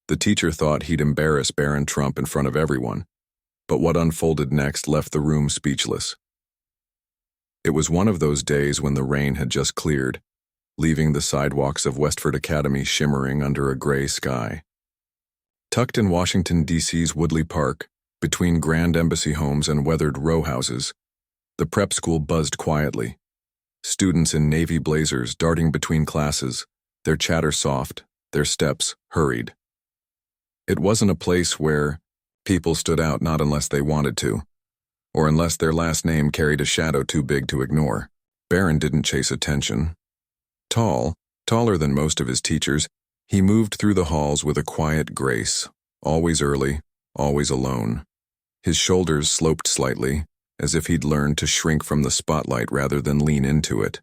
The teacher thought he'd embarrass Barron Trump in front of everyone, but what unfolded next left the room speechless. It was one of those days when the rain had just cleared, leaving the sidewalks of Westford Academy shimmering under a gray sky. Tucked in Washington, D.C.'s Woodley Park, between grand embassy homes and weathered row houses, the prep school buzzed quietly. Students in navy blazers darting between classes, their chatter soft, their steps hurried. It wasn't a place where people stood out not unless they wanted to, or unless their last name carried a shadow too big to ignore. Barron didn't chase attention. Taller than most of his teachers, he moved through the halls with a quiet grace, always early, always alone. His shoulders sloped slightly, as if he'd learned to shrink from the spotlight rather than lean into it.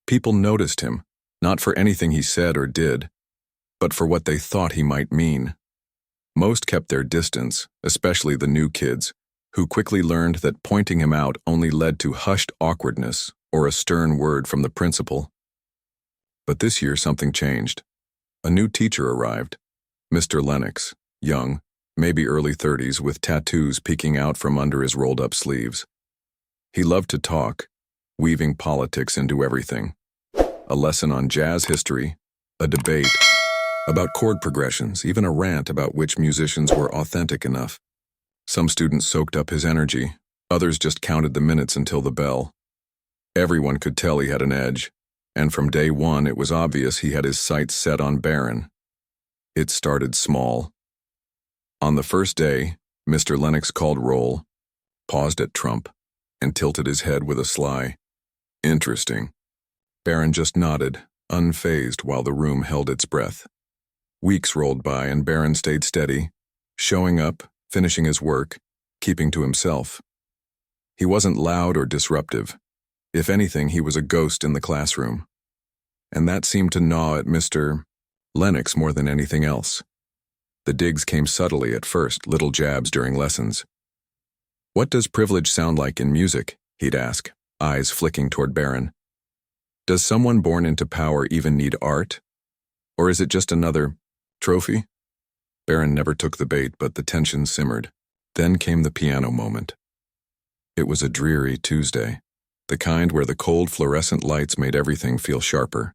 People noticed him, not for anything he said or did, but for what they thought he might mean. Most kept their distance, especially the new kids, who quickly learned that pointing him out only led to hushed awkwardness or a stern word from the principal. But this year something changed. A new teacher arrived, Mr. Lennox, young, maybe early 30s, with tattoos peeking out from under his rolled-up sleeves. He loved to talk, weaving politics into everything. A lesson on jazz history, a debate about chord progressions, even a rant about which musicians were authentic enough. Some students soaked up his energy, others just counted the minutes until the bell. Everyone could tell he had an edge, and from day one it was obvious he had his sights set on Barron. It started small. On the first day, Mr. Lennox called roll, paused at Trump, and tilted his head with a sly, "Interesting." Barron just nodded, unfazed, while the room held its breath. Weeks rolled by and Barron stayed steady, showing up, finishing his work, keeping to himself. He wasn't loud or disruptive. If anything, he was a ghost in the classroom. And that seemed to gnaw at Mr. Lennox more than anything else. The digs came subtly at first, little jabs during lessons. "What does privilege sound like in music?" he'd ask, eyes flicking toward Barron. "Does someone born into power even need art? Or is it just another trophy?" Barron never took the bait, but the tension simmered. Then came the piano moment. It was a dreary Tuesday, the kind where the cold fluorescent lights made everything feel sharper.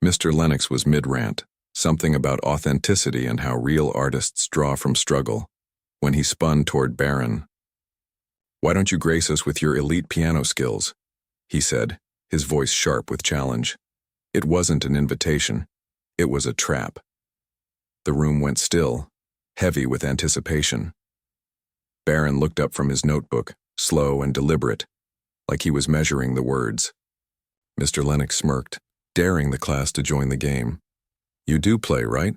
Mr. Lennox was mid-rant, something about authenticity and how real artists draw from struggle, when he spun toward Barron. "Why don't you grace us with your elite piano skills?" he said, his voice sharp with challenge. It wasn't an invitation. It was a trap. The room went still, heavy with anticipation. Barron looked up from his notebook, slow and deliberate, like he was measuring the words. Mr. Lennox smirked, daring the class to join the game. "You do play, right?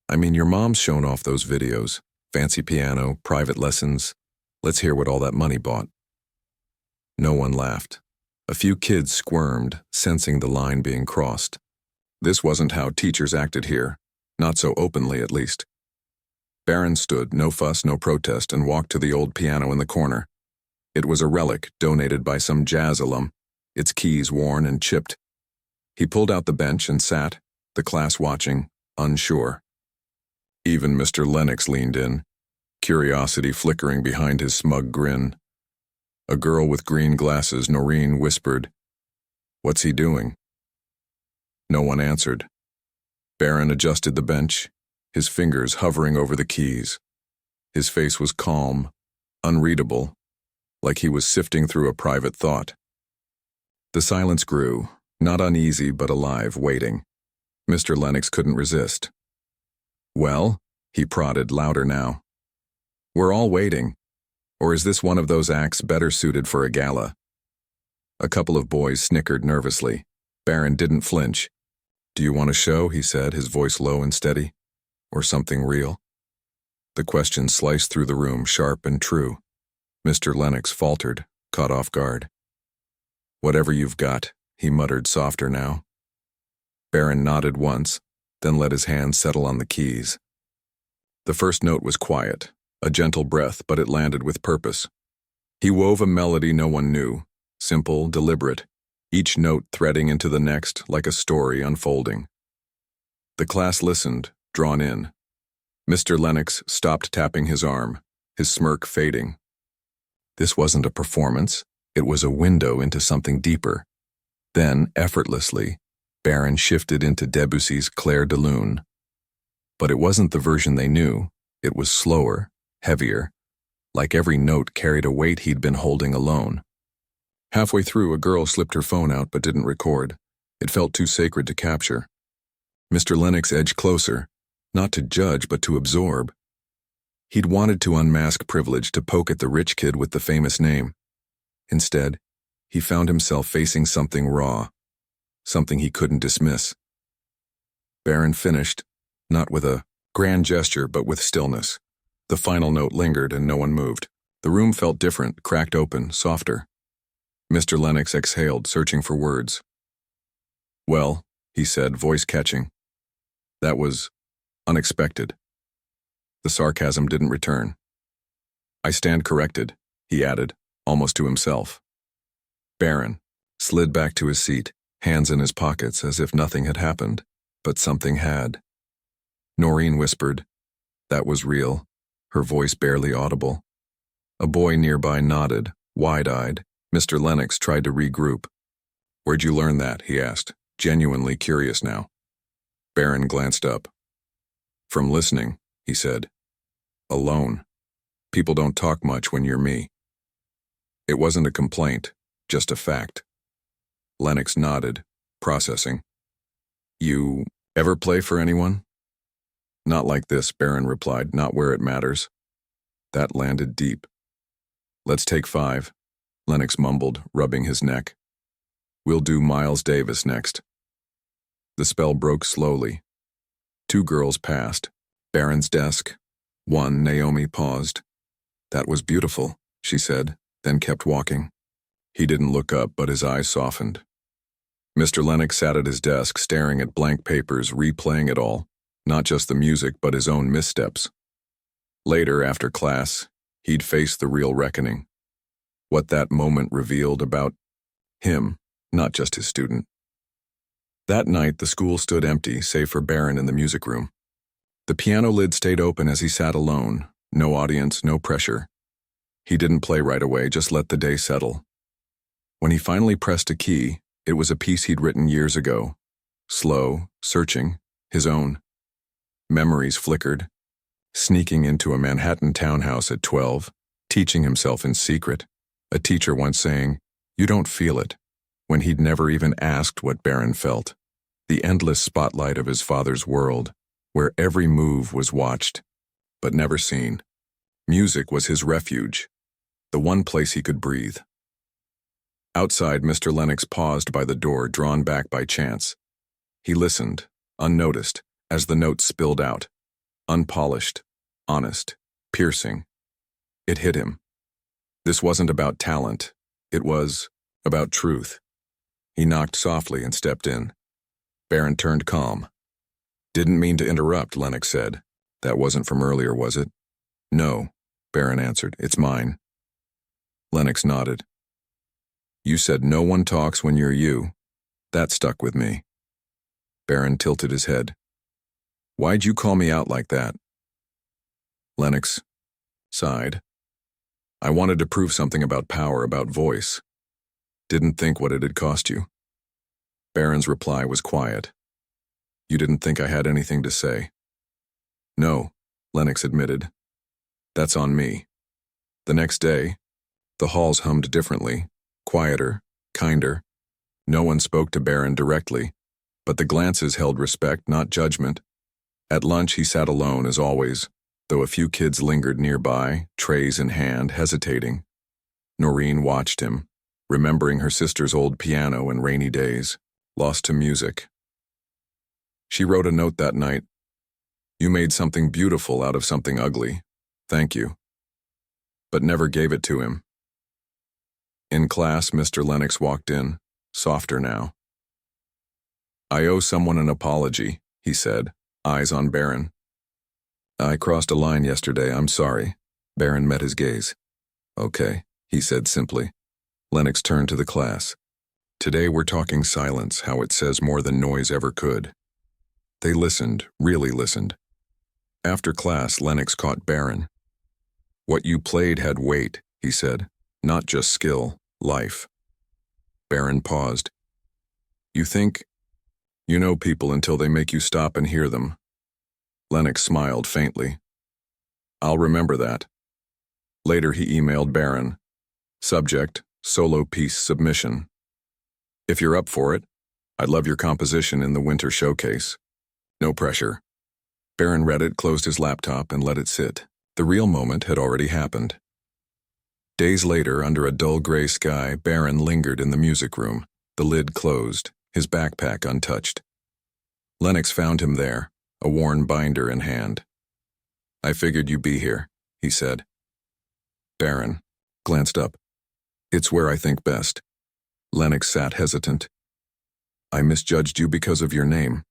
I mean, your mom's shown off those videos. Fancy piano, private lessons. Let's hear what all that money bought." No one laughed. A few kids squirmed, sensing the line being crossed. This wasn't how teachers acted here, not so openly at least. Barron stood, no fuss, no protest, and walked to the old piano in the corner. It was a relic donated by some jazz alum, its keys worn and chipped. He pulled out the bench and sat, the class watching, unsure. Even Mr. Lennox leaned in, curiosity flickering behind his smug grin. A girl with green glasses, Noreen, whispered, "What's he doing?" No one answered. Barron adjusted the bench, his fingers hovering over the keys. His face was calm, unreadable, like he was sifting through a private thought. The silence grew, not uneasy but alive, waiting. Mr. Lennox couldn't resist. "Well," he prodded, louder now. "We're all waiting. Or is this one of those acts better suited for a gala?" A couple of boys snickered nervously. Barron didn't flinch. "Do you want a show?" he said, his voice low and steady. "Or something real?" The question sliced through the room, sharp and true. Mr. Lennox faltered, caught off guard. "Whatever you've got," he muttered, softer now. Barron nodded once, then let his hand settle on the keys. The first note was quiet, a gentle breath, but it landed with purpose. He wove a melody no one knew, simple, deliberate, each note threading into the next like a story unfolding. The class listened, drawn in, Mr. Lennox stopped tapping his arm, his smirk fading. This wasn't a performance, it was a window into something deeper. Then, effortlessly, Barron shifted into Debussy's Clair de Lune. But it wasn't the version they knew. It was slower, heavier, like every note carried a weight he'd been holding alone. Halfway through, a girl slipped her phone out but didn't record. It felt too sacred to capture. Mr. Lennox edged closer, not to judge but to absorb. He'd wanted to unmask privilege, to poke at the rich kid with the famous name. Instead, he found himself facing something raw, something he couldn't dismiss. Barron finished, not with a grand gesture but with stillness. The final note lingered and no one moved. The room felt different, cracked open, softer. Mr. Lennox exhaled, searching for words. "Well," he said, voice catching. "That was unexpected." The sarcasm didn't return. "I stand corrected," he added, almost to himself. Barron slid back to his seat, hands in his pockets as if nothing had happened, but something had. Noreen whispered, "That was real," her voice barely audible. A boy nearby nodded, wide-eyed. Mr. Lennox tried to regroup. "Where'd you learn that?" he asked, genuinely curious now. Barron glanced up. "From listening," he said. "Alone. People don't talk much when you're me." It wasn't a complaint, just a fact. Lennox nodded, processing. "You ever play for anyone?" "Not like this," Barron replied, "not where it matters." That landed deep. "Let's take 5, Lennox mumbled, rubbing his neck. "We'll do Miles Davis next." The spell broke slowly. 2 girls passed. Barron's desk. 1, Naomi, paused. "That was beautiful," she said, then kept walking. He didn't look up, but his eyes softened. Mr. Lennox sat at his desk, staring at blank papers, replaying it all, not just the music, but his own missteps. Later, after class, he'd face the real reckoning. What that moment revealed about him, not just his student. That night, the school stood empty, save for Barron in the music room. The piano lid stayed open as he sat alone, no audience, no pressure. He didn't play right away, just let the day settle. When he finally pressed a key, it was a piece he'd written years ago. Slow, searching, his own. Memories flickered. Sneaking into a Manhattan townhouse at 12, teaching himself in secret. A teacher once saying, "You don't feel it," when he'd never even asked what Barron felt. The endless spotlight of his father's world, where every move was watched, but never seen. Music was his refuge, the one place he could breathe. Outside, Mr. Lennox paused by the door, drawn back by chance. He listened, unnoticed, as the notes spilled out. Unpolished, honest, piercing. It hit him. This wasn't about talent. It was about truth. He knocked softly and stepped in. Barron turned calm. "Didn't mean to interrupt," Lennox said. "That wasn't from earlier, was it?" "No," Barron answered. "It's mine." Lennox nodded. "You said no one talks when you're you. That stuck with me." Barron tilted his head. "Why'd you call me out like that?" Lennox sighed. "I wanted to prove something about power, about voice. Didn't think what it'd cost you." Barron's reply was quiet. "You didn't think I had anything to say?" "No," Lennox admitted. "That's on me." The next day, the halls hummed differently, quieter, kinder. No one spoke to Barron directly, but the glances held respect, not judgment. At lunch, he sat alone, as always, though a few kids lingered nearby, trays in hand, hesitating. Noreen watched him, remembering her sister's old piano and rainy days, lost to music. She wrote a note that night. "You made something beautiful out of something ugly. Thank you." But never gave it to him. In class, Mr. Lennox walked in, softer now. "I owe someone an apology," he said, eyes on Barron. "I crossed a line yesterday, I'm sorry." Barron met his gaze. "Okay," he said simply. Lennox turned to the class. "Today we're talking silence, how it says more than noise ever could." They listened, really listened. After class, Lennox caught Barron. "What you played had weight," he said. "Not just skill, life." Barron paused. You know people until they make you stop and hear them." Lennox smiled faintly. "I'll remember that." Later he emailed Barron. Subject, solo piece submission. "If you're up for it, I'd love your composition in the winter showcase. No pressure." Barron read it, closed his laptop, and let it sit. The real moment had already happened. Days later, under a dull gray sky, Barron lingered in the music room, the lid closed, his backpack untouched. Lennox found him there, a worn binder in hand. "I figured you'd be here," he said. Barron glanced up. "It's where I think best." Lennox sat hesitant. "I misjudged you because of your name.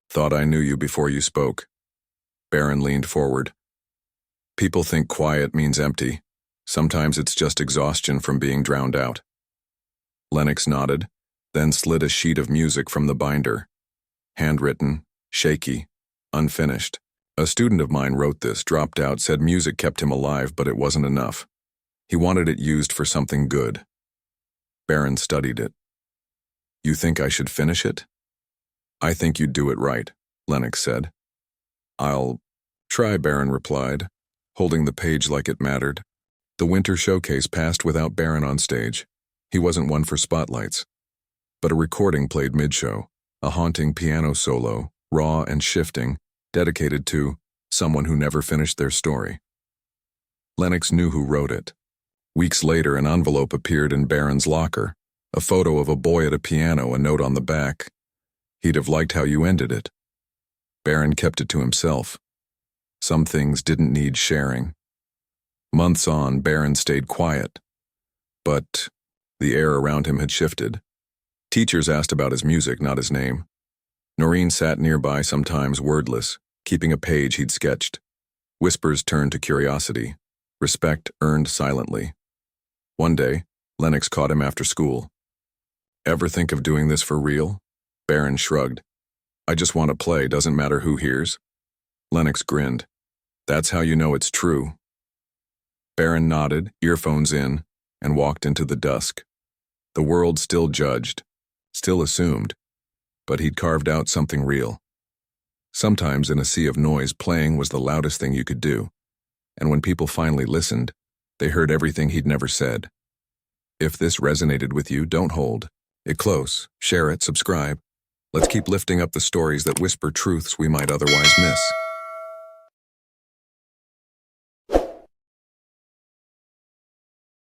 Thought I knew you before you spoke." Barron leaned forward. "People think quiet means empty. Sometimes it's just exhaustion from being drowned out." Lennox nodded, then slid a sheet of music from the binder. Handwritten, shaky, unfinished. "A student of mine wrote this, dropped out, said music kept him alive, but it wasn't enough. He wanted it used for something good." Barron studied it. "You think I should finish it?" "I think you'd do it right," Lennox said. "I'll try," Barron replied, holding the page like it mattered. The winter showcase passed without Barron on stage. He wasn't one for spotlights. But a recording played mid-show, a haunting piano solo, raw and shifting, dedicated to someone who never finished their story. Lennox knew who wrote it. Weeks later, an envelope appeared in Barron's locker, a photo of a boy at a piano, a note on the back. "He'd have liked how you ended it." Barron kept it to himself. Some things didn't need sharing. Months on, Barron stayed quiet. But the air around him had shifted. Teachers asked about his music, not his name. Noreen sat nearby, sometimes wordless, keeping a page he'd sketched. Whispers turned to curiosity. Respect earned silently. One day, Lennox caught him after school. "Ever think of doing this for real?" Barron shrugged. "I just want to play, doesn't matter who hears." Lennox grinned. "That's how you know it's true." Barron nodded, earphones in, and walked into the dusk. The world still judged, still assumed, but he'd carved out something real. Sometimes in a sea of noise, playing was the loudest thing you could do, and when people finally listened, they heard everything he'd never said. If this resonated with you, don't hold it close. Share it, subscribe. Let's keep lifting up the stories that whisper truths we might otherwise miss.